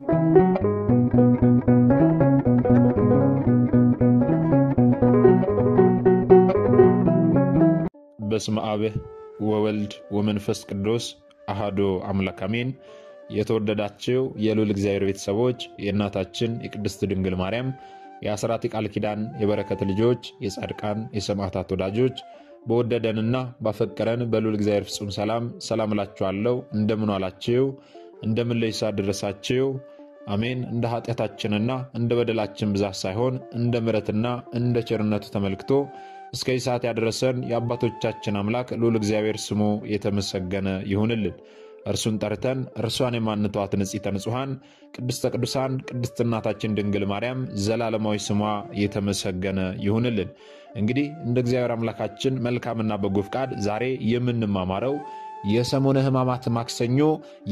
በስመ አብ ወወልድ ወመንፈስ ቅዱስ አሐዱ አምላክ አሜን። የተወደዳችሁ የልዑል እግዚአብሔር ቤተሰቦች የእናታችን የቅድስት ድንግል ማርያም የአስራት ቃል ኪዳን የበረከት ልጆች የጻድቃን የሰማዕታት ወዳጆች በወደደንና ባፈቀረን በልዑል እግዚአብሔር ፍጹም ሰላም እላችኋለሁ። እንደምን ዋላችሁ? እንደምን ለይሳ ደረሳችሁ? አሜን። እንደ ኃጢአታችንና እንደ በደላችን ብዛት ሳይሆን እንደ ምሕረትና እንደ ቸርነቱ ተመልክቶ እስከ ሰዓት ያደረሰን የአባቶቻችን አምላክ ልዑል እግዚአብሔር ስሙ የተመሰገነ ይሁንልን። እርሱን ጠርተን እርሷን የማንተዋት ንጽሕተ ንጹሐን ቅድስተ ቅዱሳን ቅድስት እናታችን ድንግል ማርያም ዘላለማዊ ስሟ የተመሰገነ ይሁንልን። እንግዲህ እንደ እግዚአብሔር አምላካችን መልካምና በጎ ፍቃድ ዛሬ የምንማማረው የሰሙነ ሕማማት ማክሰኞ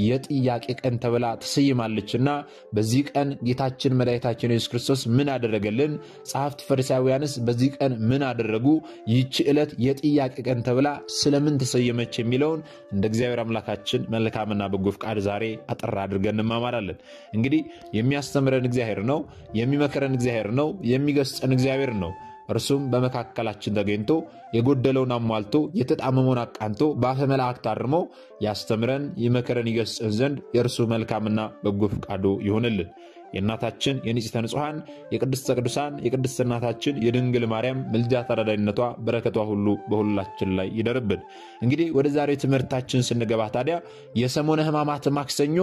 የጥያቄ ቀን ተብላ ተሰይማለችና በዚህ ቀን ጌታችን መድኃኒታችን ኢየሱስ ክርስቶስ ምን አደረገልን? ጸሐፍት ፈሪሳውያንስ በዚህ ቀን ምን አደረጉ? ይህች ዕለት የጥያቄ ቀን ተብላ ስለምን ተሰየመች የሚለውን እንደ እግዚአብሔር አምላካችን መልካምና በጎ ፍቃድ ዛሬ አጠር አድርገን እንማማራለን። እንግዲህ የሚያስተምረን እግዚአብሔር ነው፣ የሚመክረን እግዚአብሔር ነው፣ የሚገስጸን እግዚአብሔር ነው። እርሱም በመካከላችን ተገኝቶ የጎደለውን አሟልቶ የተጣመመውን አቃንቶ በአፈ መላእክት አርሞ ያስተምረን ይመክረን ይገስጸን ዘንድ የእርሱ መልካምና በጎ ፍቃዱ ይሁንልን። የእናታችን የንጽሕተ ንጹሐን የቅድስተ ቅዱሳን የቅድስት እናታችን የድንግል ማርያም ምልጃ ተራዳኢነቷ በረከቷ ሁሉ በሁላችን ላይ ይደርብን። እንግዲህ ወደ ዛሬ ትምህርታችን ስንገባ ታዲያ የሰሙነ ሕማማት ማክሰኞ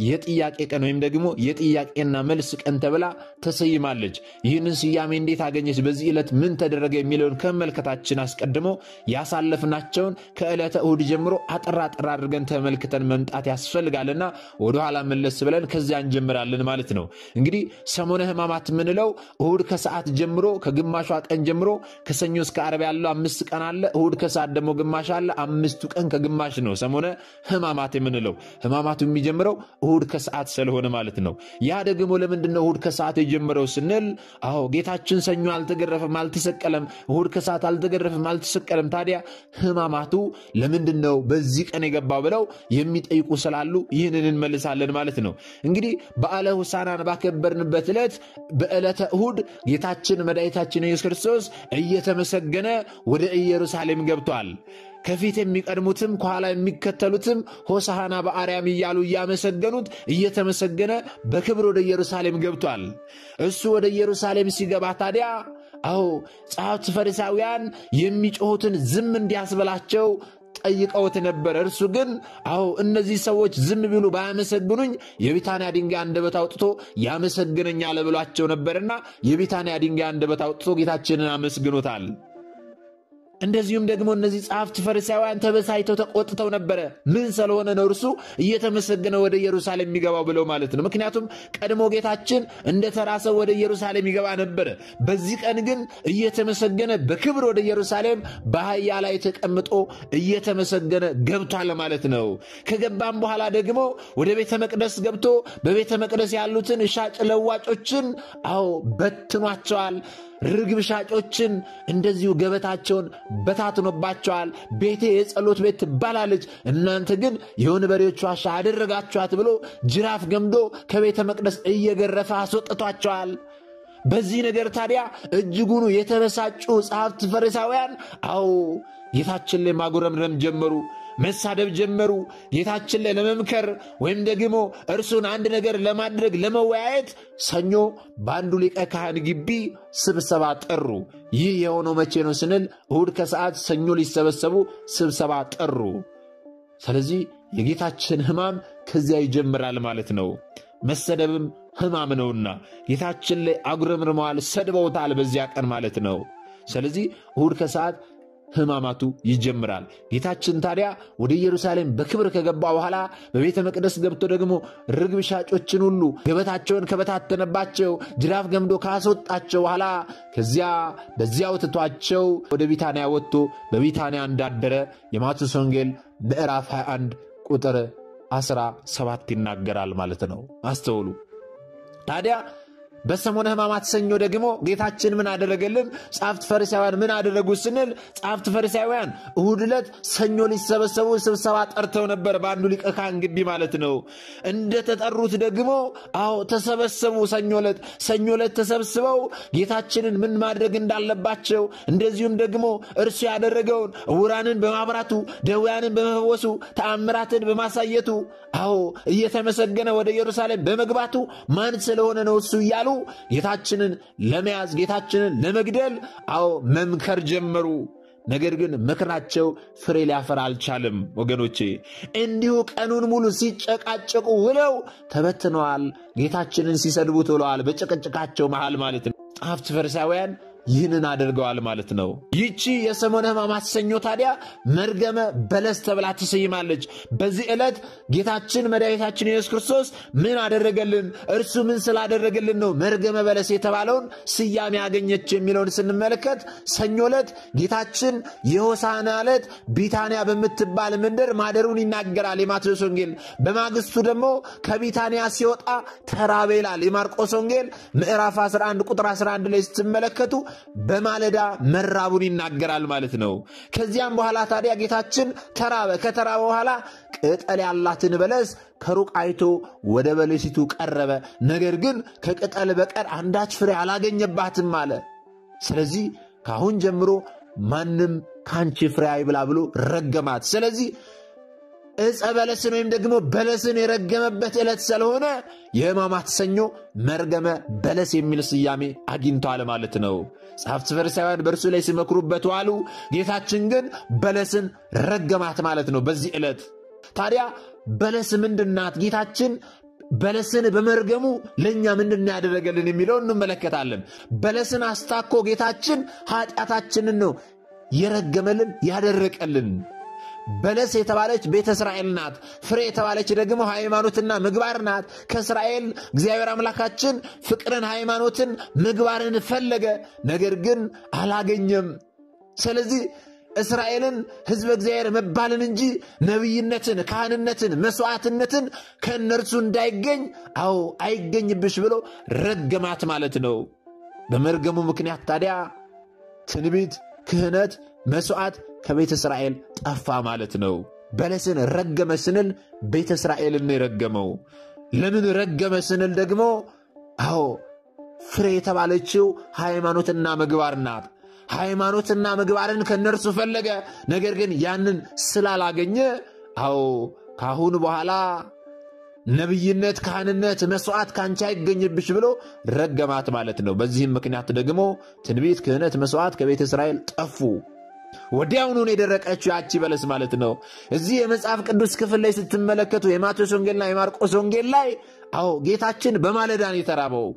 የጥያቄ ቀን ወይም ደግሞ የጥያቄና መልስ ቀን ተብላ ተሰይማለች። ይህንን ስያሜ እንዴት አገኘች? በዚህ ዕለት ምን ተደረገ? የሚለውን ከመልከታችን አስቀድሞ ያሳለፍናቸውን ከዕለተ እሁድ ጀምሮ አጠራ አድርገን ተመልክተን መምጣት ያስፈልጋልና ወደኋላ መለስ ብለን ከዚያ እንጀምራለን ማለት ነው። እንግዲህ ሰሙነ ሕማማት ምንለው እሁድ ከሰዓት ጀምሮ ከግማሿ ቀን ጀምሮ ከሰኞ እስከ ዓርብ ያለው 5 ቀን አለ። እሁድ ከሰዓት ደግሞ ግማሽ አለ። 5 ቀን ከግማሽ ነው ሰሙነ ሕማማት የምንለው። ሕማማቱ የሚጀምረው እሁድ ከሰዓት ስለሆነ ማለት ነው። ያ ደግሞ ለምንድነው እሁድ ከሰዓት የጀመረው ስንል ጌታችን ሰኞ አልተገረፈም አልተሰቀለም፣ እሁድ ከሰዓት አልተገረፈም አልተሰቀለም። ታዲያ ሕማማቱ ለምንድነው በዚህ ቀን የገባው ብለው የሚጠይቁ ስላሉ ይህንን እንመልሳለን ማለት ነው። እንግዲህ በዓለ ሆሳዕናን ባከበርንበት ዕለት በዕለተ እሁድ ጌታችን መድኃኒታችን ኢየሱስ ክርስቶስ እየተመሰገነ ወደ ኢየሩሳሌም ገብቷል። ከፊት የሚቀድሙትም ከኋላ የሚከተሉትም ሆሳዕና በአርያም እያሉ እያመሰገኑት እየተመሰገነ በክብር ወደ ኢየሩሳሌም ገብቷል። እሱ ወደ ኢየሩሳሌም ሲገባ ታዲያ ጸሐፍት ፈሪሳውያን የሚጮሁትን ዝም እንዲያስበላቸው ጠይቀውት ነበር። እርሱ ግን እነዚህ ሰዎች ዝም ቢሉ ባያመሰግኑኝ የቢታንያ ድንጋይ አንደበት አውጥቶ ያመሰግነኛል ብሏቸው ነበርና የቢታንያ ድንጋይ አንደበት አውጥቶ ጌታችንን አመስግኖታል። እንደዚሁም ደግሞ እነዚህ ጸሐፍት ፈሪሳውያን ተበሳይተው ተቆጥተው ነበረ። ምን ስለሆነ ነው እርሱ እየተመሰገነ ወደ ኢየሩሳሌም የሚገባው ብለው ማለት ነው። ምክንያቱም ቀድሞ ጌታችን እንደ ተራ ሰው ወደ ኢየሩሳሌም ይገባ ነበረ። በዚህ ቀን ግን እየተመሰገነ በክብር ወደ ኢየሩሳሌም በአህያ ላይ ተቀምጦ እየተመሰገነ ገብቷል ማለት ነው። ከገባም በኋላ ደግሞ ወደ ቤተ መቅደስ ገብቶ በቤተ መቅደስ ያሉትን ሻጭ ለዋጮችን በትኗቸዋል። ርግብ ሻጮችን እንደዚሁ ገበታቸውን በታትኖባቸዋል። ቤቴ የጸሎት ቤት ትባላለች፣ እናንተ ግን የወንበዴዎች ዋሻ አደረጋችኋት ብሎ ጅራፍ ገምዶ ከቤተ መቅደስ እየገረፈ አስወጥቷቸዋል። በዚህ ነገር ታዲያ እጅጉኑ የተበሳጩ ጸሐፍት ፈሪሳውያን ጌታችን ላይ ማጉረምረም ጀመሩ፣ መሳደብ ጀመሩ። ጌታችን ላይ ለመምከር ወይም ደግሞ እርሱን አንድ ነገር ለማድረግ ለመወያየት ሰኞ በአንዱ ሊቀ ካህን ግቢ ስብሰባ ጠሩ። ይህ የሆነው መቼ ነው ስንል እሁድ ከሰዓት ሰኞ ሊሰበሰቡ ስብሰባ ጠሩ። ስለዚህ የጌታችን ሕማም ከዚያ ይጀምራል ማለት ነው። መሰደብም ሕማም ነውና ጌታችን ላይ አጉረምርመዋል፣ ሰድበውታል በዚያ ቀን ማለት ነው። ስለዚህ እሁድ ከሰዓት ሕማማቱ ይጀምራል። ጌታችን ታዲያ ወደ ኢየሩሳሌም በክብር ከገባ በኋላ በቤተ መቅደስ ገብቶ ደግሞ ርግብ ሻጮችን ሁሉ ገበታቸውን ከበታተነባቸው ጅራፍ ገምዶ ካስወጣቸው በኋላ በዚያው ትቷቸው ወደ ቢታንያ ወጥቶ በቢታንያ እንዳደረ የማቴዎስ ወንጌል ምዕራፍ 21 ቁጥር 17 ይናገራል ማለት ነው። አስተውሉ። ታዲያ በሰሙነ ሕማማት ሰኞ ደግሞ ጌታችን ምን አደረገልን? ጻፍት ፈሪሳውያን ምን አደረጉ ስንል ጻፍት ፈሪሳውያን እሁድ ዕለት ሰኞ ሊሰበሰቡ ስብሰባ ጠርተው ነበር፣ በአንዱ ሊቀ ካህን ግቢ ማለት ነው። እንደተጠሩት ደግሞ ተሰበሰቡ። ሰኞ ዕለት ተሰብስበው ጌታችንን ምን ማድረግ እንዳለባቸው እንደዚሁም ደግሞ እርሱ ያደረገውን ዕውራንን በማብራቱ ደዌያንን በመፈወሱ ተአምራትን በማሳየቱ እየተመሰገነ ወደ ኢየሩሳሌም በመግባቱ ማን ስለሆነ ነው እሱ እያሉ ጌታችንን ለመያዝ ጌታችንን ለመግደል መምከር ጀመሩ። ነገር ግን ምክራቸው ፍሬ ሊያፈራ አልቻለም። ወገኖቼ እንዲሁ ቀኑን ሙሉ ሲጨቃጨቁ ውለው ተበትነዋል። ጌታችንን ሲሰድቡት ውለዋል፣ በጭቅጭቃቸው መሃል ማለት ነው። ጻፍት ፈሪሳውያን ይህንን አድርገዋል ማለት ነው። ይቺ የሰሙነ ሕማማት ሰኞ ታዲያ መርገመ በለስ ተብላ ትሰይማለች። በዚህ ዕለት ጌታችን መድኃኒታችን ኢየሱስ ክርስቶስ ምን አደረገልን? እርሱ ምን ስላደረገልን ነው መርገመ በለስ የተባለውን ስያሜ ያገኘች የሚለውን ስንመለከት ሰኞ ዕለት ጌታችን የሆሳዕና ዕለት ቢታንያ በምትባል መንደር ማደሩን ይናገራል የማቴዎስ ወንጌል። በማግስቱ ደግሞ ከቢታንያ ሲወጣ ተራበ ይላል የማርቆስ ወንጌል ምዕራፍ 11 ቁጥር 11 ላይ ስትመለከቱ በማለዳ መራቡን ይናገራል ማለት ነው። ከዚያም በኋላ ታዲያ ጌታችን ተራበ። ከተራበ በኋላ ቅጠል ያላትን በለስ ከሩቅ አይቶ ወደ በለሲቱ ቀረበ። ነገር ግን ከቅጠል በቀር አንዳች ፍሬ አላገኘባትም አለ። ስለዚህ ካሁን ጀምሮ ማንም ካንቺ ፍሬ አይብላ ብሎ ረገማት። ስለዚህ ዕፀ በለስን ወይም ደግሞ በለስን የረገመበት ዕለት ስለሆነ የሕማማት ሰኞ መርገመ በለስ የሚል ስያሜ አግኝቷል ማለት ነው። ጻፍት ፈሪሳውያን በእርሱ ላይ ሲመክሩበት ዋሉ። ጌታችን ግን በለስን ረገማት ማለት ነው በዚህ ዕለት። ታዲያ በለስ ምንድናት? ጌታችን በለስን በመርገሙ ለኛ ምንድን ያደረገልን የሚለውን እንመለከታለን። በለስን አስታኮ ጌታችን ኃጢአታችንን ነው የረገመልን ያደረቀልን። በለስ የተባለች ቤተ እስራኤል ናት። ፍሬ የተባለች ደግሞ ሃይማኖትና ምግባር ናት። ከእስራኤል እግዚአብሔር አምላካችን ፍቅርን፣ ሃይማኖትን፣ ምግባርን ፈለገ፣ ነገር ግን አላገኘም። ስለዚህ እስራኤልን ሕዝበ እግዚአብሔር መባልን እንጂ ነቢይነትን፣ ካህንነትን፣ መስዋዕትነትን ከእነርሱ እንዳይገኝ አይገኝብሽ ብሎ ረገማት ማለት ነው። በመርገሙ ምክንያት ታዲያ ትንቢት፣ ክህነት፣ መስዋዕት ከቤተ እስራኤል ጠፋ ማለት ነው። በለስን ረገመ ስንል ቤተ እስራኤልን ረገመው። ለምን ረገመ ስንል ደግሞ ፍሬ የተባለችው ሃይማኖትና ምግባር ናት። ሃይማኖትና ምግባርን ከነርሱ ፈለገ፣ ነገር ግን ያንን ስላላገኘ ካሁን በኋላ ነቢይነት፣ ካህንነት፣ መስዋዕት ካንቺ አይገኝብሽ ብሎ ረገማት ማለት ነው። በዚህም ምክንያት ደግሞ ትንቢት፣ ክህነት፣ መስዋዕት ከቤተ እስራኤል ጠፉ። ወዲያውኑ የደረቀችው ያቺ በለስ ማለት ነው። እዚህ የመጽሐፍ ቅዱስ ክፍል ላይ ስትመለከቱ የማቴዎስ ወንጌልና የማርቆስ ወንጌል ላይ ጌታችን በማለዳን የተራበው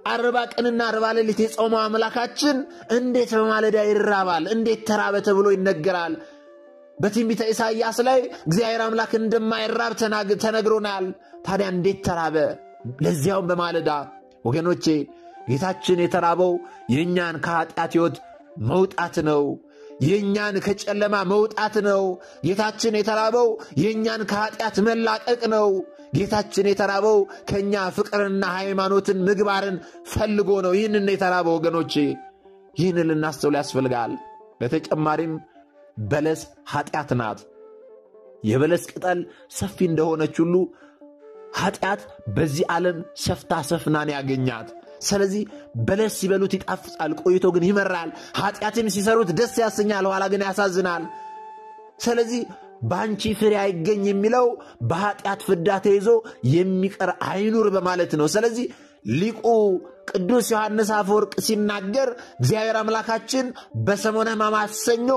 40 ቀንና 40 ሌሊት የጾመው አምላካችን እንዴት በማለዳ ይራባል? እንዴት ተራበ ተብሎ ይነገራል። በትንቢተ ኢሳይያስ ላይ እግዚአብሔር አምላክ እንደማይራብ ተነግሮናል። ታዲያ እንዴት ተራበ? ለዚያውም በማለዳ። ወገኖቼ ጌታችን የተራበው የኛን ከኃጢአት ሕይወት መውጣት ነው። የኛን ከጨለማ መውጣት ነው። ጌታችን የተራበው የኛን ከኃጢአት መላቀቅ ነው። ጌታችን የተራበው ከኛ ፍቅርና ሃይማኖትን ምግባርን ፈልጎ ነው። ይህንን የተራበው ወገኖቼ፣ ይህንን ልናስተውል ያስፈልጋል። በተጨማሪም በለስ ኃጢአት ናት። የበለስ ቅጠል ሰፊ እንደሆነች ሁሉ ኃጢአት በዚህ ዓለም ሰፍታ ሰፍናን ያገኛት። ስለዚህ በለስ ሲበሉት ይጣፍጣል፣ ቆይቶ ግን ይመራል። ኃጢአትም ሲሰሩት ደስ ያሰኛል፣ ኋላ ግን ያሳዝናል። ስለዚህ ባንቺ ፍሬ አይገኝ የሚለው በኃጢአት ፍዳ ተይዞ የሚቀር አይኑር በማለት ነው። ስለዚህ ሊቁ ቅዱስ ዮሐንስ አፈወርቅ ሲናገር እግዚአብሔር አምላካችን በሰሙነ ሕማማት ሰኞ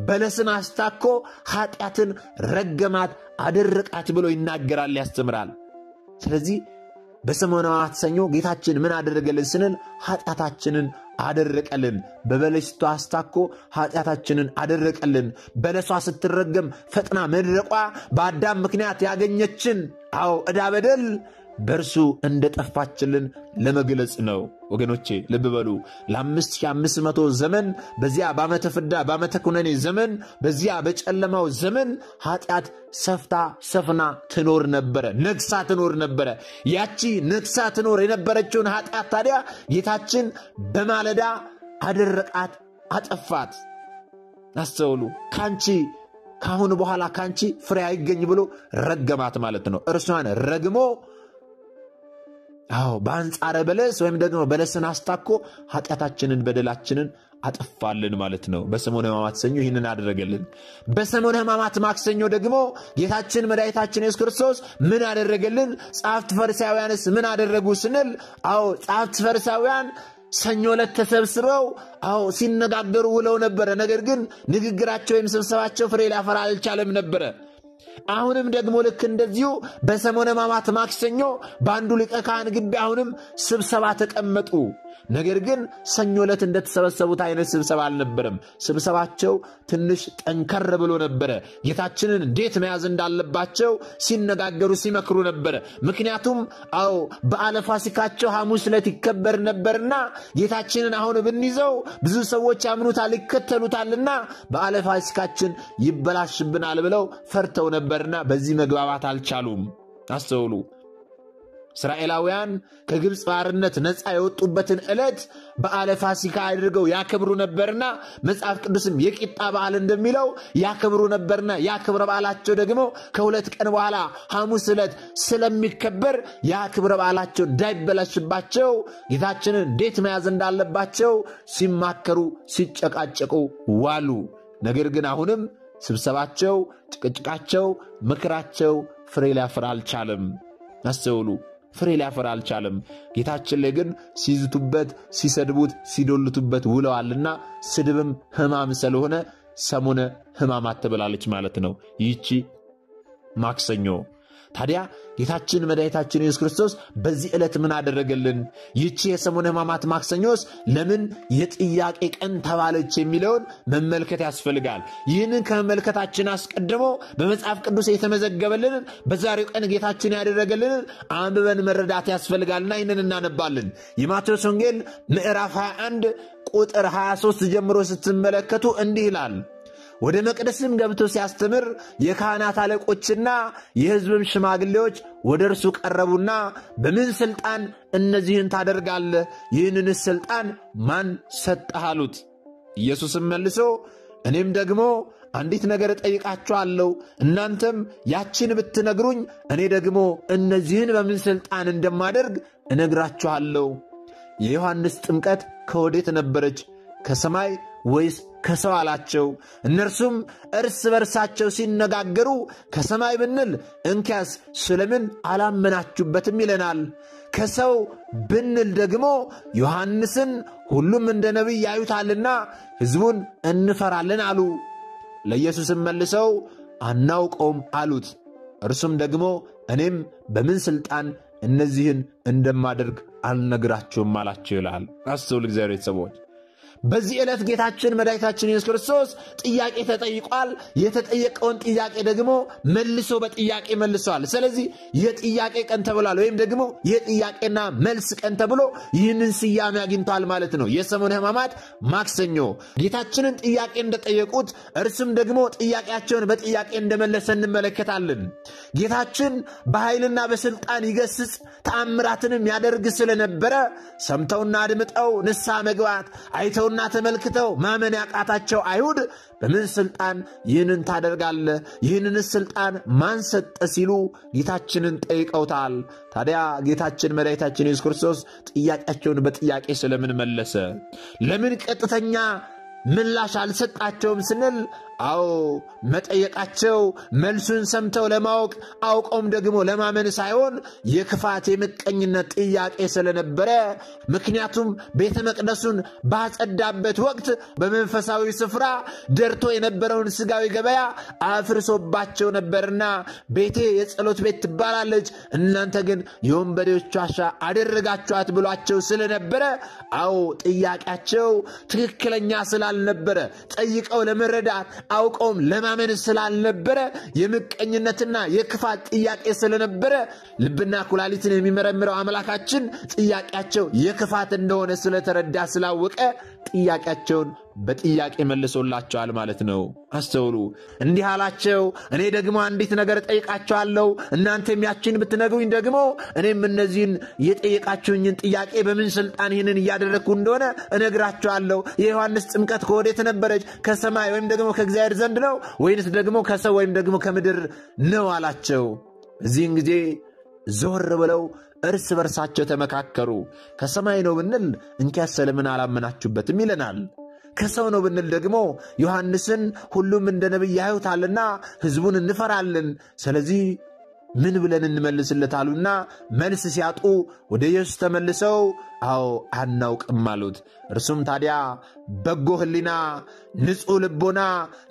በለስን አስታኮ ኃጢአትን ረገማት፣ አደረቃት ብሎ ይናገራል፣ ያስተምራል። ስለዚህ በሰሙነ ሕማማት ሰኞ ጌታችን ምን አደረገልን ስንል ኃጢአታችንን አደረቀልን። በበለሲቱ አስታኮ ኃጢአታችንን አደረቀልን። በለሷ ስትረገም ፈጥና መድረቋ በአዳም ምክንያት ያገኘችን ዕዳ በደል በርሱ እንደጠፋችልን ለመግለጽ ነው። ወገኖቼ ልብ በሉ። ለ5500 ዘመን በዚያ በዓመተ ፍዳ በዓመተ ኩነኔ ዘመን በዚያ በጨለማው ዘመን ኃጢአት ሰፍና ትኖር ነበረ፣ ነግሳ ትኖር ነበረ። ያቺ ነግሳ ትኖር የነበረችውን ኃጢአት ታዲያ ጌታችን በማለዳ አደረቃት፣ አጠፋት። አስተውሉ። ካሁን በኋላ ካንቺ ፍሬ አይገኝ ብሎ ረገማት ማለት ነው። እርሷን ረግሞ በአንጻረ በለስ ወይም ደግሞ በለስን አስታኮ ኃጢአታችንን በደላችንን አጠፋልን ማለት ነው። በሰሙነ ሕማማት ሰኞ ይህንን አደረገልን። በሰሙነ ሕማማት ማክሰኞ ደግሞ ጌታችን መድኃኒታችን ኢየሱስ ክርስቶስ ምን አደረገልን? ጸሐፍት ፈሪሳውያንስ ምን አደረጉ ስንል ጸሐፍት ፈሪሳውያን ሰኞ ዕለት ተሰብስበው ሲነጋገሩ ውለው ነበረ። ነገር ግን ንግግራቸው ወይም ስብሰባቸው ፍሬ ሊያፈራ አልቻለም ነበረ። አሁንም ደግሞ ልክ እንደዚሁ በሰሙነ ሕማማት ማክሰኞ በአንዱ ሊቀ ካህን ግቢ አሁንም ስብሰባ ተቀመጡ። ነገር ግን ሰኞ ዕለት እንደተሰበሰቡት አይነት ስብሰባ አልነበረም። ስብሰባቸው ትንሽ ጠንከር ብሎ ነበረ። ጌታችንን እንዴት መያዝ እንዳለባቸው ሲነጋገሩ ሲመክሩ ነበረ። ምክንያቱም በዓለ ፋሲካቸው ሐሙስ ዕለት ይከበር ነበርና ጌታችንን አሁን ብንይዘው ብዙ ሰዎች ያምኑታል፣ ይከተሉታልና በዓለ ፋሲካችን ይበላሽብናል ብለው ፈርተው ነበርና በዚህ መግባባት አልቻሉም። አስተውሉ። እስራኤላውያን ከግብፅ ባርነት ነፃ የወጡበትን ዕለት በዓለ ፋሲካ አድርገው ያከብሩ ነበርና መጽሐፍ ቅዱስም የቂጣ በዓል እንደሚለው ያከብሩ ነበርና ያ ክብረ በዓላቸው ደግሞ ከሁለት ቀን በኋላ ሐሙስ ዕለት ስለሚከበር ያ ክብረ በዓላቸው እንዳይበላሽባቸው ጌታችንን እንዴት መያዝ እንዳለባቸው ሲማከሩ ሲጨቃጨቁ ዋሉ። ነገር ግን አሁንም ስብሰባቸው፣ ጭቅጭቃቸው፣ ምክራቸው ፍሬ ሊያፈራ አልቻለም። አስተውሉ። ፍሬ ሊያፈራ አልቻለም። ጌታችን ላይ ግን ሲዝቱበት፣ ሲሰድቡት፣ ሲዶልቱበት ውለዋልና ስድብም ሕማም ስለሆነ ሰሙነ ሕማማት ተብላለች ማለት ነው ይህቺ ማክሰኞ። ታዲያ ጌታችን መድኃኒታችን ኢየሱስ ክርስቶስ በዚህ ዕለት ምን አደረገልን? ይህቺ የሰሙነ ሕማማት ማክሰኞስ ለምን የጥያቄ ቀን ተባለች የሚለውን መመልከት ያስፈልጋል። ይህንን ከመመልከታችን አስቀድሞ በመጽሐፍ ቅዱስ የተመዘገበልን በዛሬው ቀን ጌታችን ያደረገልን አንብበን መረዳት ያስፈልጋልና ይህንን እናነባለን። የማቴዎስ ወንጌል ምዕራፍ 21 ቁጥር 23 ጀምሮ ስትመለከቱ እንዲህ ይላል። ወደ መቅደስም ገብቶ ሲያስተምር የካህናት አለቆችና የሕዝብም ሽማግሌዎች ወደ እርሱ ቀረቡና በምን ሥልጣን እነዚህን ታደርጋለህ? ይህንንስ ሥልጣን ማን ሰጠህ አሉት። ኢየሱስም መልሶ እኔም ደግሞ አንዲት ነገር እጠይቃችኋለሁ፣ እናንተም ያችን ብትነግሩኝ እኔ ደግሞ እነዚህን በምን ሥልጣን እንደማደርግ እነግራችኋለሁ። የዮሐንስ ጥምቀት ከወዴት ነበረች? ከሰማይ ወይስ ከሰው አላቸው። እነርሱም እርስ በርሳቸው ሲነጋገሩ ከሰማይ ብንል እንኪያስ ስለምን አላመናችሁበትም ይለናል፣ ከሰው ብንል ደግሞ ዮሐንስን ሁሉም እንደ ነቢይ ያዩታልና ሕዝቡን እንፈራለን አሉ። ለኢየሱስም መልሰው አናውቀውም አሉት። እርሱም ደግሞ እኔም በምን ሥልጣን እነዚህን እንደማደርግ አልነግራችሁም አላቸው ይላል። አስተውል እግዚአብሔር ቤተሰቦች። በዚህ ዕለት ጌታችን መድኃኒታችን ኢየሱስ ክርስቶስ ጥያቄ ተጠይቋል። የተጠየቀውን ጥያቄ ደግሞ መልሶ በጥያቄ መልሷል። ስለዚህ የጥያቄ ቀን ተብሏል፣ ወይም ደግሞ የጥያቄና መልስ ቀን ተብሎ ይህንን ስያሜ አግኝቷል ማለት ነው። የሰሙነ ሕማማት ማክሰኞ ጌታችንን ጥያቄ እንደጠየቁት እርሱም ደግሞ ጥያቄያቸውን በጥያቄ እንደመለሰ እንመለከታለን። ጌታችን በኃይልና በስልጣን ይገስጽ ተአምራትንም ያደርግ ስለነበረ ሰምተውና አድምጠው ንስሐ መግባት አይተውና ተመልክተው ማመን ያቃታቸው አይሁድ በምን ሥልጣን ይህንን ታደርጋለህ? ይህንንስ ሥልጣን ማን ሰጠ? ሲሉ ጌታችንን ጠይቀውታል። ታዲያ ጌታችን መድኃኒታችን ኢየሱስ ክርስቶስ ጥያቄያቸውን በጥያቄ ስለምን መለሰ? ለምን ቀጥተኛ ምላሽ አልሰጣቸውም ስንል መጠየቃቸው መልሱን ሰምተው ለማወቅ አውቀውም ደግሞ ለማመን ሳይሆን የክፋት የምቀኝነት ጥያቄ ስለነበረ፣ ምክንያቱም ቤተ መቅደሱን ባጸዳበት ወቅት በመንፈሳዊ ስፍራ ደርቶ የነበረውን ሥጋዊ ገበያ አፍርሶባቸው ነበርና ቤቴ የጸሎት ቤት ትባላለች፣ እናንተ ግን የወንበዴዎች ዋሻ አደረጋችኋት ብሏቸው ስለነበረ ጥያቄያቸው ትክክለኛ ስላልነበረ ጠይቀው ለመረዳት አውቀውም ለማመን ስላልነበረ የምቀኝነትና የክፋት ጥያቄ ስለነበረ ልብና ኩላሊትን የሚመረምረው አምላካችን ጥያቄያቸው የክፋት እንደሆነ ስለተረዳ ስላወቀ ጥያቄያቸውን በጥያቄ መልሶላቸዋል ማለት ነው። አስተውሉ። እንዲህ አላቸው፣ እኔ ደግሞ አንዲት ነገር ጠይቃቸዋለሁ፣ እናንተም ያችን ብትነግሩኝ ደግሞ እኔም እነዚህን የጠየቃችሁኝን ጥያቄ በምን ስልጣን ይህንን እያደረግኩ እንደሆነ እነግራቸዋለሁ። የዮሐንስ ጥምቀት ከወዴት ነበረች? ከሰማይ ወይም ደግሞ ከእግዚአብሔር ዘንድ ነው ወይንስ ደግሞ ከሰው ወይም ደግሞ ከምድር ነው አላቸው። እዚህን ጊዜ ዞር ብለው እርስ በርሳቸው ተመካከሩ። ከሰማይ ነው ብንል እንኪያስ ስለምን አላመናችሁበትም ይለናል። ከሰው ነው ብንል ደግሞ ዮሐንስን ሁሉም እንደ ነቢይ ያዩታልና ሕዝቡን እንፈራለን፣ ስለዚህ ምን ብለን እንመልስለታሉና መልስ ሲያጡ ወደ ኢየሱስ ተመልሰው አዎ አናውቅም አሉት። እርሱም ታዲያ በጎ ሕሊና፣ ንጹሕ ልቦና፣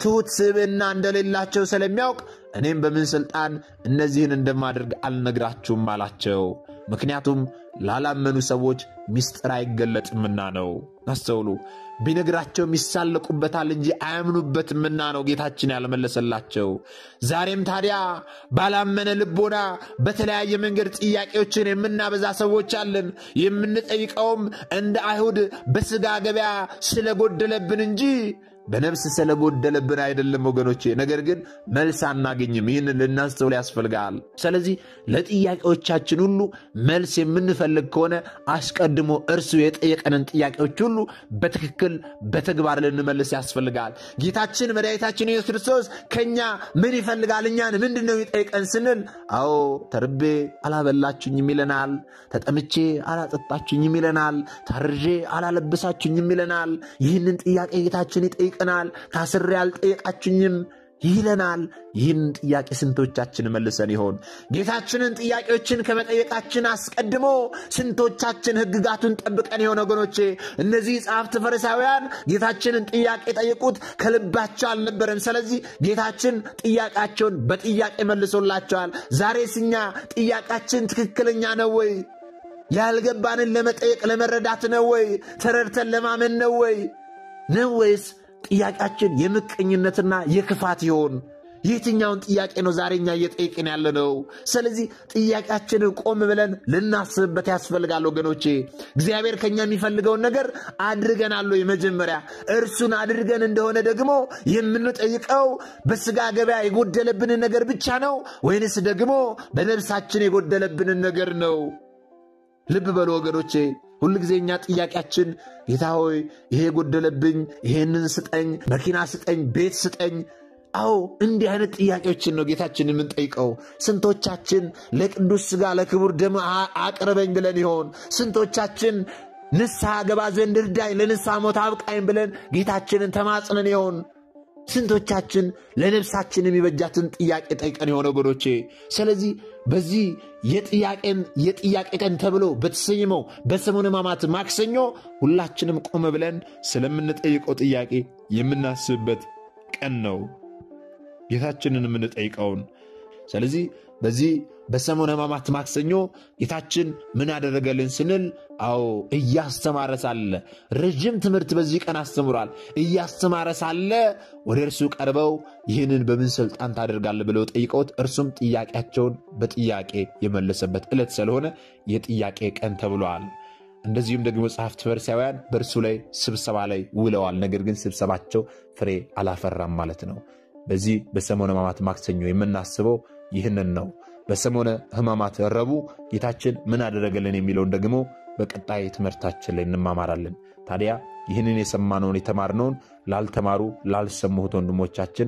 ትሑት ስብዕና እንደሌላቸው ስለሚያውቅ እኔም በምን ስልጣን እነዚህን እንደማደርግ አልነግራችሁም አላቸው። ምክንያቱም ላላመኑ ሰዎች ምስጢር አይገለጥምና ነው። አስተውሉ። ቢነግራቸው ይሳለቁበታል እንጂ አያምኑበትምና ነው ጌታችን ያልመለሰላቸው። ዛሬም ታዲያ ባላመነ ልቦና በተለያየ መንገድ ጥያቄዎችን የምናበዛ ሰዎች አለን። የምንጠይቀውም እንደ አይሁድ በሥጋ ገበያ ስለጎደለብን እንጂ በነፍስ ስለጎደለብን አይደለም ወገኖቼ። ነገር ግን መልስ አናገኝም። ይህንን ልናስተውል ያስፈልጋል። ስለዚህ ለጥያቄዎቻችን ሁሉ መልስ የምንፈልግ ከሆነ አስቀድሞ እርሱ የጠየቀንን ጥያቄዎች ሁሉ በትክክል በተግባር ልንመልስ ያስፈልጋል። ጌታችን መድኃኒታችን ኢየሱስ ክርስቶስ ከኛ ምን ይፈልጋል? እኛን ምንድነው ይጠይቀን ስንል አዎ ተርቤ አላበላችሁኝም ይለናል፣ ተጠምቼ አላጠጣችሁኝም ይለናል፣ ታርዤ አላለበሳችሁኝም ይለናል። ይህንን ጥያቄ ጌታችን ይጠይቀናል። ታስሬ አልጠየቃችሁኝም ይለናል። ይህን ጥያቄ ስንቶቻችን መልሰን ይሆን? ጌታችንን ጥያቄዎችን ከመጠየቃችን አስቀድሞ ስንቶቻችን ሕግጋቱን ጠብቀን ይሆን? ወገኖቼ እነዚህ ጸሐፍት ፈሪሳውያን ጌታችንን ጥያቄ ጠየቁት፣ ከልባቸው አልነበረም። ስለዚህ ጌታችን ጥያቄያቸውን በጥያቄ መልሶላቸዋል። ዛሬስ እኛ ጥያቄያችን ትክክለኛ ነው ወይ? ያልገባንን ለመጠየቅ ለመረዳት ነው ወይ? ተረድተን ለማመን ነው ወይ? ወይስ ጥያቄያችን የምቀኝነትና የክፋት ይሆን? የትኛውን ጥያቄ ነው ዛሬኛ እየጠየቅን ያለነው? ስለዚህ ጥያቄያችንን ቆም ብለን ልናስብበት ያስፈልጋል ወገኖቼ። እግዚአብሔር ከኛ የሚፈልገውን ነገር አድርገናል ወይ? መጀመሪያ እርሱን አድርገን እንደሆነ ደግሞ የምንጠይቀው በሥጋ ገበያ የጎደለብንን ነገር ብቻ ነው ወይንስ ደግሞ በነፍሳችን የጎደለብንን ነገር ነው? ልብ በሉ ወገኖቼ። ሁሉ ጊዜ እኛ ጥያቄያችን ጌታ ሆይ ይሄ ጎደለብኝ፣ ይሄንን ስጠኝ፣ መኪና ስጠኝ፣ ቤት ስጠኝ። አዎ እንዲህ አይነት ጥያቄዎችን ነው ጌታችን የምንጠይቀው። ስንቶቻችን ለቅዱስ ሥጋ ለክቡር ደም አቅርበኝ ብለን ይሆን? ስንቶቻችን ንስሐ ገባ ዘንድ እርዳኝ፣ ለንስሐ ሞት አብቃኝ ብለን ጌታችንን ተማጽነን ይሆን? ስንቶቻችን ለነፍሳችን የሚበጃትን ጥያቄ ጠይቀን የሆነ ወገኖቼ። ስለዚህ በዚህ የጥያቄ ቀን ተብሎ በተሰየመው በሰሙነ ሕማማት ማክሰኞ ሁላችንም ቆም ብለን ስለምንጠይቀው ጥያቄ የምናስብበት ቀን ነው፣ ጌታችንን የምንጠይቀውን። ስለዚህ በዚህ በሰሙነ ሕማማት ማክሰኞ ጌታችን ምን አደረገልን ስንል አዎ እያስተማረ ሳለ ረጅም ትምህርት በዚህ ቀን አስተምሯል። እያስተማረ ሳለ ወደ እርሱ ቀርበው ይህንን በምን ስልጣን ታደርጋለህ ብለው ጠይቀውት እርሱም ጥያቄያቸውን በጥያቄ የመለሰበት ዕለት ስለሆነ የጥያቄ ቀን ተብሏል። እንደዚሁም ደግሞ ጸሐፍት ፈሪሳውያን በእርሱ ላይ ስብሰባ ላይ ውለዋል። ነገር ግን ስብሰባቸው ፍሬ አላፈራም ማለት ነው። በዚህ በሰሙነ ሕማማት ማክሰኞ የምናስበው ይህንን ነው። በሰሙነ ሕማማት ረቡዕ ጌታችን ምን አደረገልን የሚለውን ደግሞ በቀጣይ ትምህርታችን ላይ እንማማራለን። ታዲያ ይህንን የሰማነውን የተማርነውን ላልተማሩ ላልሰሙት ወንድሞቻችን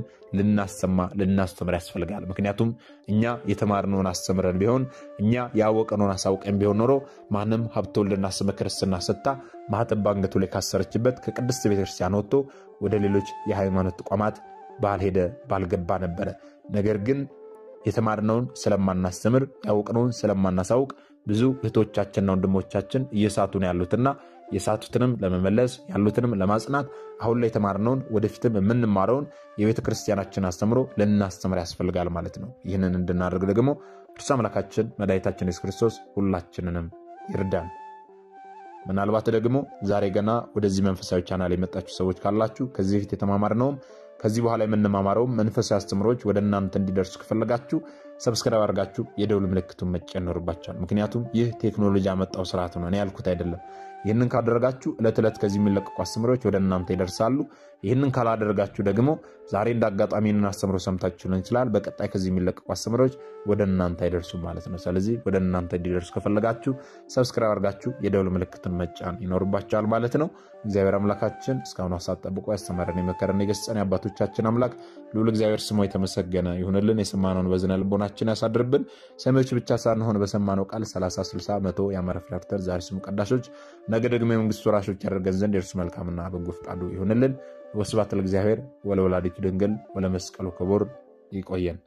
ልናስተምር ያስፈልጋል። ምክንያቱም እኛ የተማርነውን አስተምረን ቢሆን እኛ ያወቀነውን አሳውቀን ቢሆን ኖሮ ማንም ሀብተ ወልድና ስመ ክርስትና ሰጥታ ማኅተብ በአንገቱ ላይ ካሰረችበት ከቅድስት ቤተክርስቲያን ወጥቶ ወደ ሌሎች የሃይማኖት ተቋማት ባልሄደ ባልገባ ነበረ። ነገር ግን የተማርነውን ስለማናስተምር ያወቅነውን ስለማናሳውቅ ብዙ እህቶቻችንና ወንድሞቻችን እየሳቱ ነው ያሉትና የሳቱትንም ለመመለስ ያሉትንም ለማጽናት አሁን ላይ የተማርነውን ወደፊትም የምንማረውን የቤተ ክርስቲያናችን አስተምሮ ልናስተምር ያስፈልጋል ማለት ነው። ይህንን እንድናደርግ ደግሞ እርሱ አምላካችን መድኃኒታችን ኢየሱስ ክርስቶስ ሁላችንንም ይርዳን። ምናልባት ደግሞ ዛሬ ገና ወደዚህ መንፈሳዊ ቻናል የመጣችሁ ሰዎች ካላችሁ ከዚህ በፊት የተማማርነውም ከዚህ በኋላ የምንማማረው መንፈሳዊ አስተምሮች ወደ እናንተ እንዲደርሱ ከፈለጋችሁ ሰብስክራይብ አድርጋችሁ የደውል ምልክቱን መጫን ይኖርባችኋል። ምክንያቱም ይህ ቴክኖሎጂ ያመጣው ስርዓት ነው፣ እኔ ያልኩት አይደለም። ይህንን ካደረጋችሁ ዕለት ዕለት ከዚህ የሚለቀቁ አስተምሮች ወደ እናንተ ይደርሳሉ። ይህንን ካላደረጋችሁ ደግሞ ዛሬ እንዳጋጣሚና አስተምሮ ሰምታችሁ ሊሆን ይችላል፣ በቀጣይ ከዚህ የሚለቀቁ አስተምሮች ወደ እናንተ አይደርሱም ማለት ነው። ስለዚህ ወደ እናንተ እንዲደርሱ ከፈለጋችሁ ሰብስክራይብ አድርጋችሁ የደውል ምልክቱን መጫን ይኖርባችኋል ማለት ነው። እግዚአብሔር አምላካችን እስካሁን ሰዓት ጠብቆ ያስተማረን የመከረን የገሰጸን የአባቶቻችን አምላክ ልዑል እግዚአብሔር ስሙ የተመሰገነ ይሁንልን። የሰማነውን በዝነ ልቦናችን ያሳድርብን። ሰሚዎች ብቻ ሳንሆን በሰማነው ቃል 30 60 100 ያማረ ፍሬ አፍርተን ዛሬ ስሙ ቀዳሾች ነገ ደግሞ የመንግስቱ ወራሾች ያደርገን ዘንድ የእርሱ መልካምና በጎ ፈቃዱ ይሁንልን። ወስብሐት ለእግዚአብሔር ወለወላዲቱ ድንግል ወለመስቀሉ ክቡር። ይቆየን።